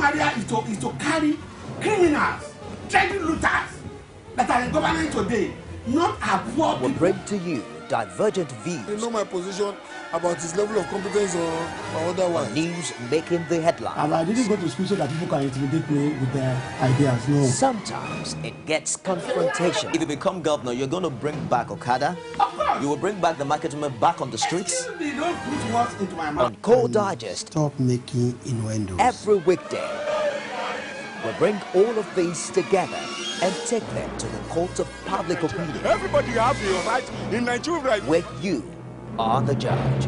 career is to carry criminals, treasure looters that are in government today, not our poor people. We'll bring to you divergent views. You know my position about his level of competence or otherwise. News making the headlines. I didn't go to school so that people can intimidate me with their ideas, no. Sometimes it gets confrontation. If you become governor, you're going to bring back Okada. Of course. You will bring back the market women back on the streets. Excuse me, don't put words into my mouth. On Core Digest, Stop making innuendos. every weekday, we'll bring all of these together and take them to the court of public opinion. Everybody has a right in Nigeria. Where you are the judge.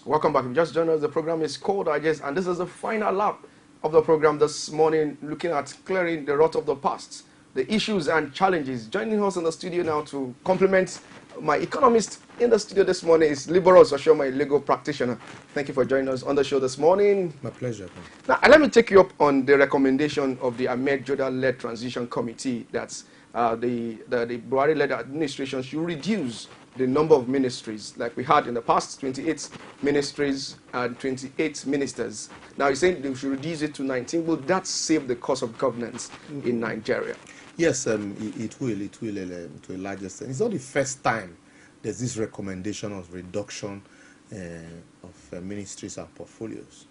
Welcome back. If you just joined us, the program is called Digest, and this is the final lap of the program this morning, looking at clearing the rot of the past, the issues and challenges. Joining us in the studio now to complement my economist in the studio this morning is Liberals Osho, my legal practitioner. Thank you for joining us on the show this morning. My pleasure. Now, let me take you up on the recommendation of the Ahmed Joda-led Transition Committee that the Buhari-led administration should reduce the number of ministries, like we had in the past, 28 ministries and 28 ministers. Now, you're saying they should reduce it to 19. Will that save the cost of governance in Nigeria? Yes, it will to a large extent. It's not the first time there's this recommendation of reduction of ministries and portfolios.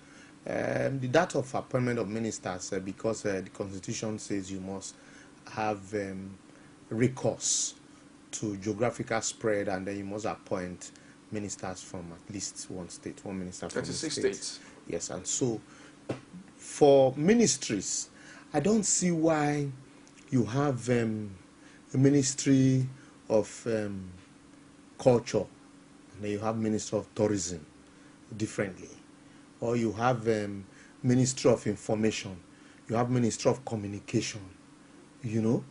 That of appointment of ministers, because the Constitution says you must have recourse to geographical spread, and then you must appoint ministers from at least one state, one minister from 36 the state. states. Yes, and so for ministries, I don't see why you have a ministry of culture, and then you have ministry of tourism differently, or you have ministry of information, you have ministry of communication. You know,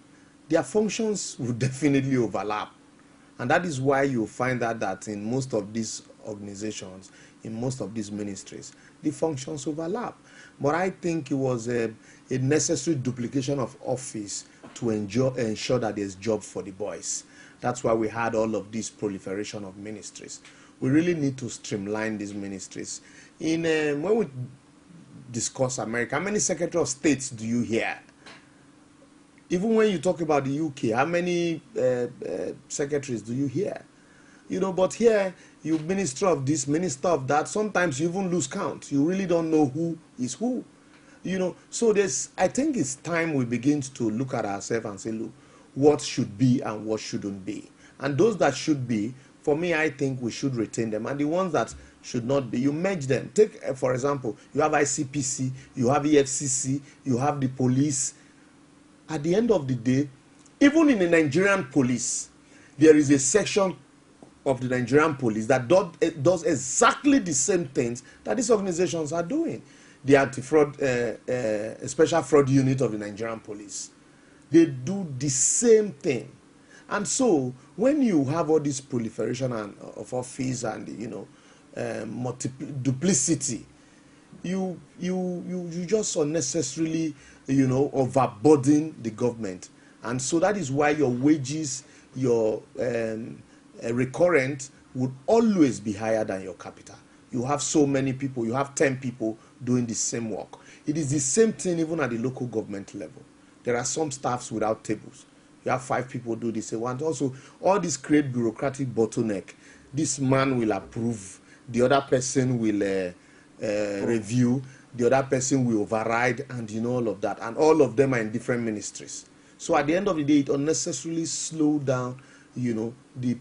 their functions will definitely overlap, and that is why you find that in most of these organizations, in most of these ministries, the functions overlap. But I think it was a necessary duplication of office to ensure that there's job for the boys. That's why we had all of this proliferation of ministries. We really need to streamline these ministries. When we discuss America, how many Secretary of States do you hear? Even when you talk about the UK, how many secretaries do you hear? You know, but here, you minister of this, minister of that. Sometimes you even lose count. You really don't know who is who. You know, so I think it's time we begin to look at ourselves and say, look, what should be and what shouldn't be. And those that should be, for me, I think we should retain them. And the ones that should not be, you merge them. Take, for example, you have ICPC, you have EFCC, you have the police. At the end of the day, even in the Nigerian police, there is a section of the Nigerian police that does exactly the same things that these organizations are doing. The anti-fraud, special fraud unit of the Nigerian police, they do the same thing. And so, when you have all this proliferation of office and, you know, duplicity, you just unnecessarily, you know, overburden the government. And so that is why your wages, your recurrent would always be higher than your capital. You have so many people, you have 10 people doing the same work. It is the same thing even at the local government level. There are some staffs without tables. You have 5 people do this. And also, all this create bureaucratic bottleneck. This man will approve, the other person will review, the other person will override, and you know all of that. And all of them are in different ministries. So at the end of the day, it unnecessarily slow down, you know, the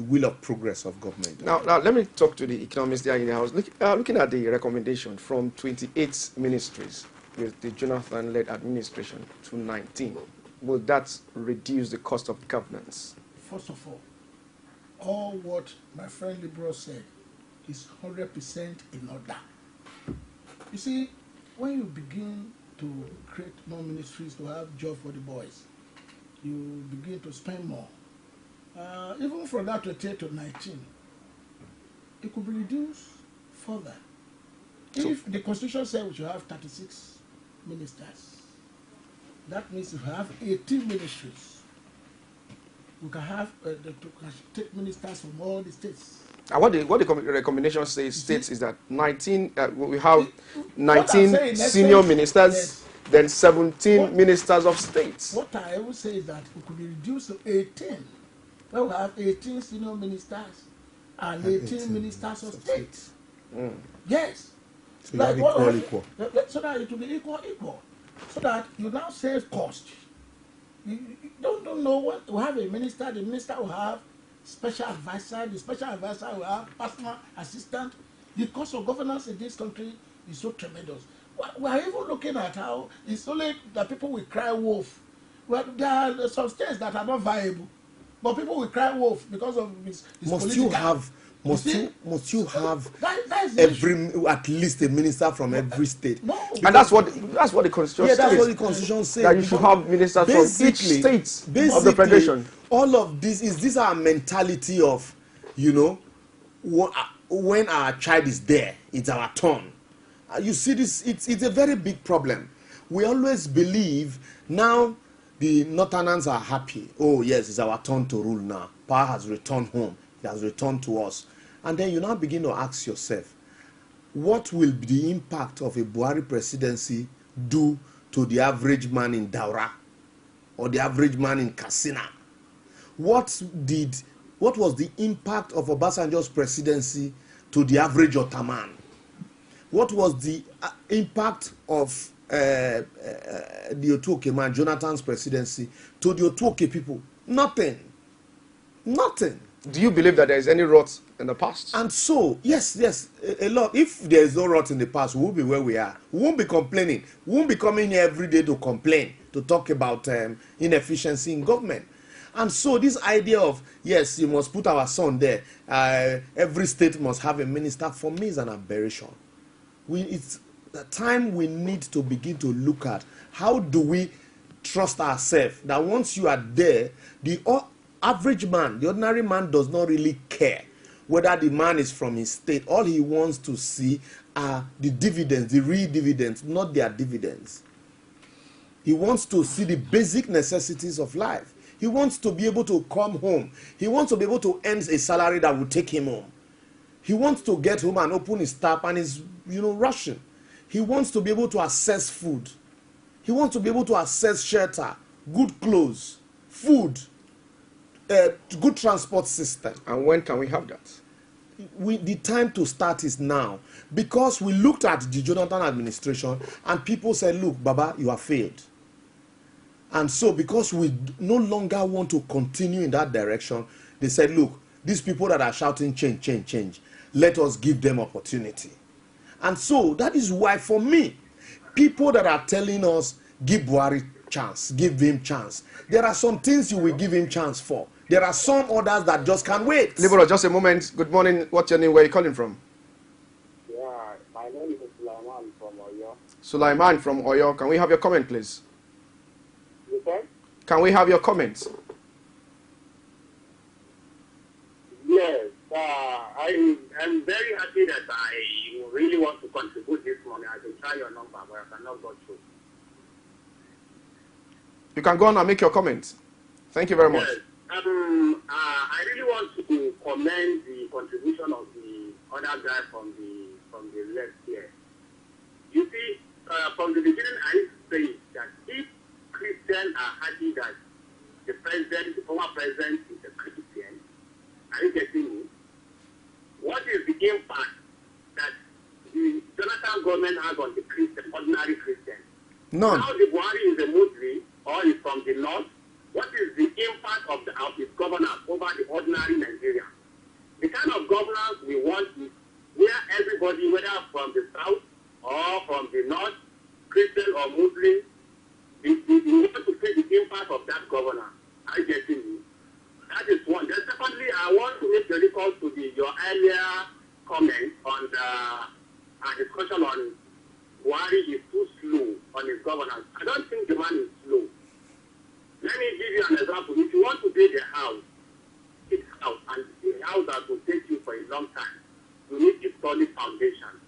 will of progress of government. Now let me talk to the economists there in the house. Looking at the recommendation from 28 ministries with the Jonathan-led administration to 19, will that reduce the cost of governance? First of all what my friend Liberal said is 100% in order. You see, when you begin to create more ministries to have job for the boys, you begin to spend more. Even from that 28 to 19, it could be reduced further. If the Constitution says we should have 36 ministers, that means we have 18 ministries. we can have take ministers from all the states. And what the recommendation states is that 19 we have 19 saying, senior say, ministers, yes. then 17 ministers of states. What I would say is that it could be reduced to 18. Well, we have 18 senior ministers and 18 ministers of state. Yes. So you have equal. So that it will be equal. So that you now save cost. You don't know what we have a minister. The minister will have special advisor. The special advisor will have personal assistant. The cost of governance in this country is so tremendous. We are even looking at how it's only that people will cry wolf. Well, there are some states that are not viable, but people will cry wolf because of this Must you have at least a minister from every state? No. And that's what the constitution says. That's what the constitution says. That you should have ministers from each state of the federation. All of this our mentality of, when our child is there, it's our turn. You see this, it's a very big problem. We always believe now the Northerners are happy. Oh yes, it's our turn to rule now. Power has returned home. It has returned to us. And then you now begin to ask yourself, what will the impact of a Buhari presidency do to the average man in Daura or the average man in Katsina? What was the impact of Obasanjo's presidency to the average Ottoman? What was the impact of the Otuoke man, Jonathan's presidency, to the Otuoke people? Nothing. Do you believe that there is any rot in the past? And so, yes, a lot. If there is no rot in the past, we will be where we are. We won't be complaining. We won't be coming here every day to complain, to talk about inefficiency in government. And so this idea of, yes, you must put our son there, every state must have a minister, for me is an aberration. It's the time we need to begin to look at how do we trust ourselves that once you are there, the average man, the ordinary man, does not really care whether the man is from his state. All he wants to see are the dividends, the real dividends, not their dividends. He wants to see the basic necessities of life. He wants to be able to come home. He wants to be able to earn a salary that will take him home. He wants to get home and open his tap and is, rushing. He wants to be able to access food. He wants to be able to access shelter, good clothes, food, good transport system. And when can we have that? The time to start is now. Because we looked at the Jonathan administration and people said, look, Baba, you have failed. And so because we no longer want to continue in that direction, they said, look, these people that are shouting change, change, change, let us give them opportunity. And so that is why, for me, people that are telling us, give Buhari chance, give him chance, there are some things you will give him chance for. There are some others that just can't wait. Libero, just a moment. Good morning. What's your name? Where are you calling from? Yeah, my name is Sulaiman from Oyo. Sulaiman from Oyo. Can we have your comment, please? You said? Can we have your comments? Yes. I'm very happy that I really want to contribute this morning. I can try your number, but I cannot go through. You can go on and make your comments. Thank you very much. Yes. I really want to commend the contribution of the other guy from the left here. You see, from the beginning, I say that if Christians are happy that the former president is a Christian, are you getting me? What is the impact that the Jonathan government has on the ordinary Christian? None. Now the Buhari is a Muslim or is from the north. What is the impact of his governance over the ordinary Nigerian? The kind of governance we want is where everybody, whether from the south or from the north, Christian or Muslim, we want to see the impact of that governance. Are you getting me? That is one. Then secondly, I want to make the recall to your earlier comment on the discussion on Buhari is too slow on his governance. I don't think the man is slow. Let me give you an example. If you want to build a house, it's house, and the house that will take you for a long time, you need a solid foundation.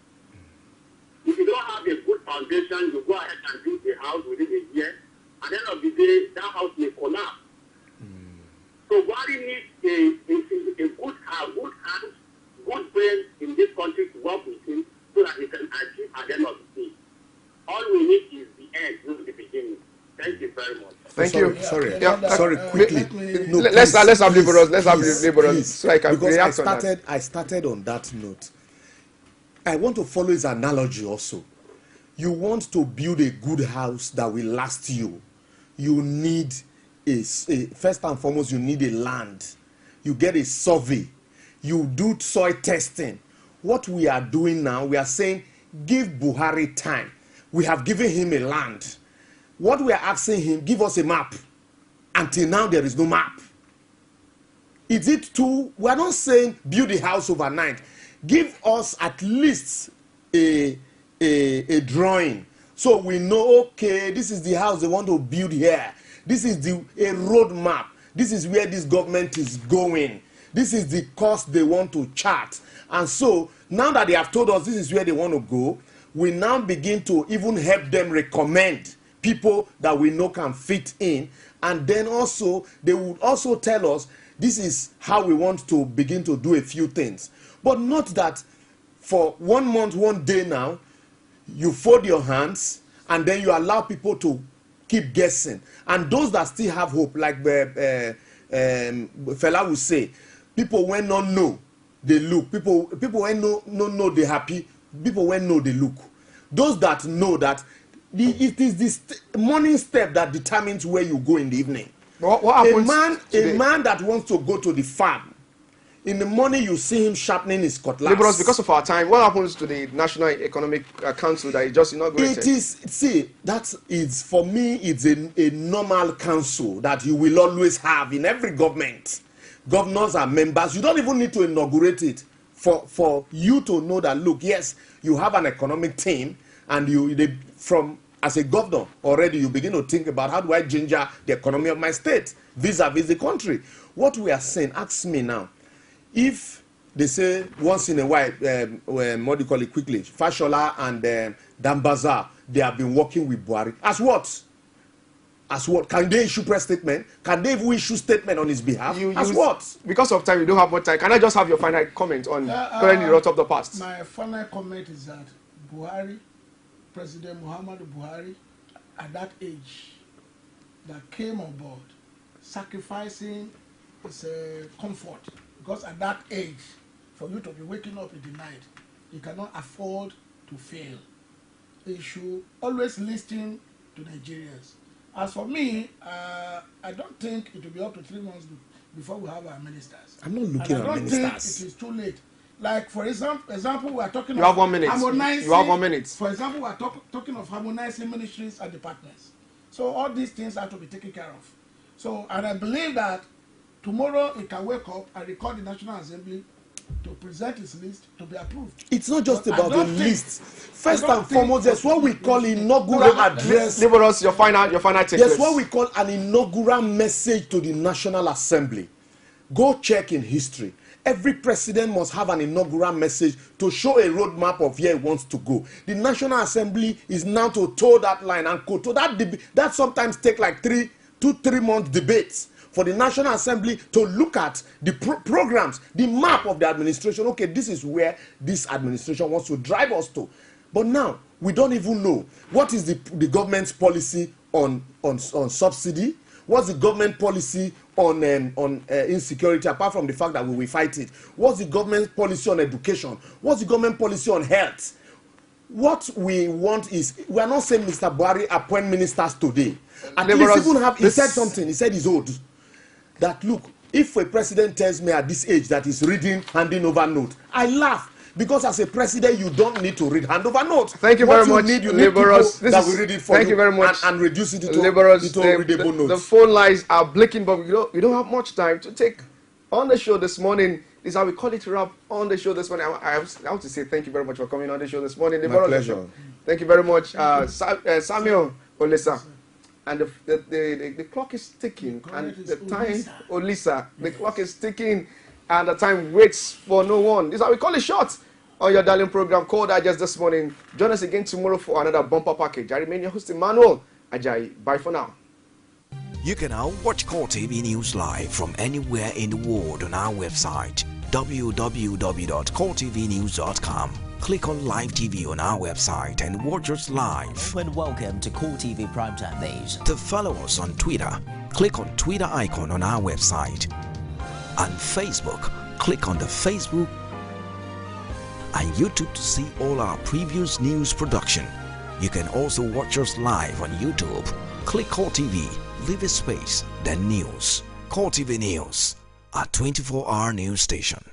If you don't have a good foundation, you go ahead and build a house within a year. At the end of the day, that house may collapse. So Buhari needs a good heart, good brain in this country to work with him so that he can achieve at the end of the day. All we need is the end, not the beginning. Thank you very much. Thank you. Sorry, quickly. No, let's have laborers. Let's have please, laborers so I can because react on that. I started on that note. I want to follow his analogy also. You want to build a good house that will last you. You need first and foremost, you need a land. You get a survey. You do soil testing. What we are doing now, we are saying, give Buhari time. We have given him a land. What we are asking him, give us a map. Until now, there is no map. Is it too? We are not saying build a house overnight. Give us at least a drawing, so we know, okay, this is the house they want to build here. This is a road map. This is where this government is going. This is the cost they want to chart. And so now that they have told us this is where they want to go, we now begin to even help them recommend people that we know can fit in. And then also, they would also tell us this is how we want to begin to do a few things. But not that for 1 month, 1 day now, you fold your hands and then you allow people to keep guessing. And those that still have hope, like Fela will say, people when not know, they look. People when no, they happy. People when know, they look. Those that know that it is this morning step that determines where you go in the evening. What happens a man that wants to go to the farm, in the morning you see him sharpening his cutlass. Liberals, because of our time, what happens to the National Economic Council that is just inaugurated? It is, see, that is, for me, it's a normal council that you will always have in every government. Governors are members. You don't even need to inaugurate it for you to know that, look, yes, you have an economic team, and as a governor already you begin to think about, how do I ginger the economy of my state vis-a-vis the country? What we are saying, ask me now, if they say once in a while, what do you call it quickly, Fashola and Dambaza, they have been working with Buhari. As what? As what? Can they issue press statement? Can they even issue statement on his behalf? What? Because of time, you don't have more time. Can I just have your final comment on currently rot of the past? My final comment is that Buhari, President Muhammadu Buhari, at that age, that came on board, sacrificing his comfort. Because at that age, for you to be waking up in the night, you cannot afford to fail. You should always listen to Nigerians. As for me, I don't think it will be up to 3 months before we have our ministers. I'm not looking at ministers. I don't think it is too late. Like, for example, we are talking you have 1 minute. You have 1 minute. For example, we are talking of harmonizing ministries and departments. So all these things have to be taken care of. So, and I believe that tomorrow it can wake up and record the National Assembly to present its list to be approved. It's not just about the list. First and foremost, there's what we call inaugural address. Liberals, your final take. There's what we call an inaugural message to the National Assembly. Go check in history. Every president must have an inaugural message to show a roadmap of where he wants to go. The National Assembly is now to toe that line and go to that sometimes take like 2 to 3 month debates for the National Assembly to look at the programs, the map of the administration. Okay, this is where this administration wants to drive us to. But now, we don't even know what is the government's policy on subsidy. What's the government policy on insecurity, apart from the fact that we will fight it? What's the government policy on education? What's the government policy on health? What we want is, we are not saying Mr. Buhari appoint ministers today. At least even he said something, he said he's old. That look, if a president tells me at this age that he's reading handing over note, I laugh. Because as a president, you don't need to read handover notes. Thank you very much, Liberals. That will read it for you very much. And reduce it to Liberals, readable notes. The phone lines are blinking, but we don't have much time to take on the show this morning. This is how we call it wrap on the show this morning. I have to say thank you very much for coming on the show this morning. My pleasure. Thank you very much, Samuel Olisa. And the clock is ticking, and the time, Olisa, the clock is ticking, and the time waits for no one. This is how we call it short on your darling program called I Just This Morning. Join us again tomorrow for another bumper package. I remain your host, Emmanuel Ajayi. Bye for now. You can now watch Core TV News live from anywhere in the world on our website www.coretvnews.com. Click on Live TV on our website and watch us live. And welcome to Core TV Primetime Days. To follow us on Twitter, click on Twitter icon on our website. And Facebook, click on the Facebook and YouTube to see all our previous news production. You can also watch us live on YouTube. Click Core TV, leave a space, then News. Core TV News, a 24-hour news station.